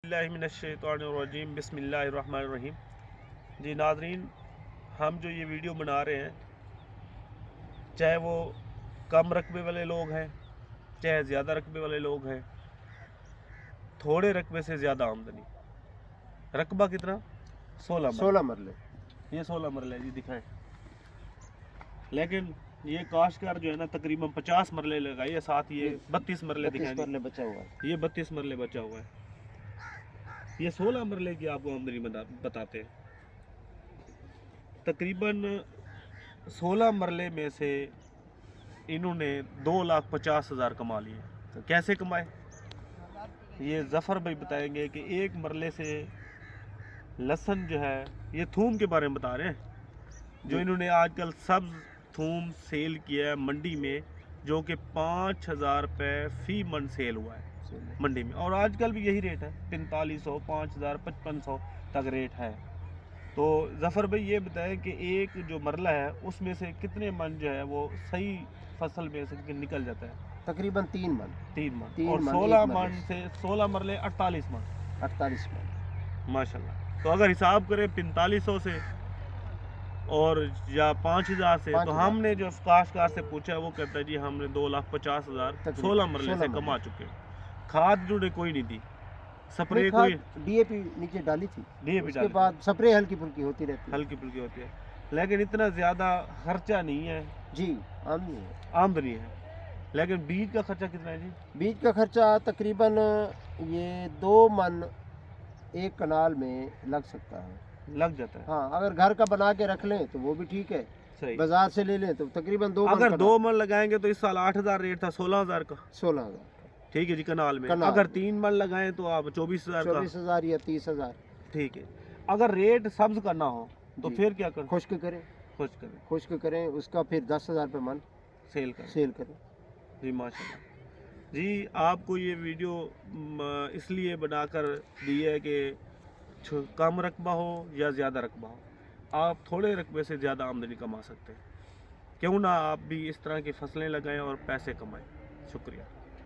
बिस्मिल्लाहिमिनश्शैतानिर्रजीम बिस्मिल्लाहिर्रहमानिर्रहीम। जी नाज़रीन, हम जो ये वीडियो बना रहे हैं, चाहे वो कम रकबे वाले लोग हैं, चाहे ज़्यादा रकबे वाले लोग हैं, थोड़े रकबे से ज़्यादा आमदनी। रकबा कितना? 16 मरले। ये 16 मरले जी दिखाएं। लेकिन ये काश्तकार जो है ना तकरीबन 50 मरले लगाई है, साथ ये 32 मरले दिखाएं। 32 मरले बचा हुआ है। ये 32 मरले बचा हुआ है। ये 16 मरले की आपको आमदनी बताते हैं। तकरीबन 16 मरले में से इन्होंने 2,50,000 कमा लिए। तो कैसे कमाए ये ज़फ़र भाई बताएंगे कि एक मरले से लहसुन जो है, ये थूम के बारे में बता रहे हैं, जो इन्होंने आजकल सब्ज़ थूम सेल किया है मंडी में, जो कि 5,000 रुपये फ़ी मन सेल हुआ है मंडी में। और आजकल भी यही रेट है, 4500, 5,000, 5500 तक रेट है। तो ज़फ़र भाई ये बताएं कि एक जो मरला है उसमें से कितने मन जो है वो सही फसल में से निकल जाता है? तकरीबन 3 मन। 3 मन। तीन और मन, 16 एक मन से 16 मरले 48 मन। 48 मन माशाल्लाह। तो अगर हिसाब करें 4500 से और या 5,000 से, तो हमने जो काश्तकार से पूछा है वो कहता है जी हमने 2,50,000 16 मरले से कमा चुके हैं। खाद जो ने कोई नहीं दी, स्प्रे कोई, डीएपी नीचे डाली थी, डीएपी उसके बाद स्प्रे हल्की फुल्की होती रहती है, हल्की फुल्की होती है, लेकिन इतना ज़्यादा खर्चा नहीं है जी। आमदनी आमदनी है। लेकिन बीज का खर्चा कितना है जी? बीज का खर्चा तकरीबन ये 2 मन एक कनाल में लग सकता है, लग जाता है। हाँ, अगर घर का बना के रख लें तो वो भी ठीक है, सही। बाजार से ले लें तो तकरीबन 2 अगर 2 मन लगाएंगे तो इस साल 8,000 रेट था, 16,000 का। 16,000 ठीक है जी कनाल में। अगर 3 मन लगाएं तो आप 24,000 का। 24,000 या 30,000। ठीक है। अगर रेट सब्ज करना हो तो फिर क्या करें? खुश्क करें, खुश्क करें, उसका फिर 10,000 रुपये मन सेल करें। जी माशाल्लाह। जी आपको ये वीडियो इसलिए बनाकर दी है कि कम रकबा हो या ज़्यादा रकबा हो, आप थोड़े रकबे से ज़्यादा आमदनी कमा सकते हैं। क्यों ना आप भी इस तरह की फसलें लगाएं और पैसे कमाएं। शुक्रिया।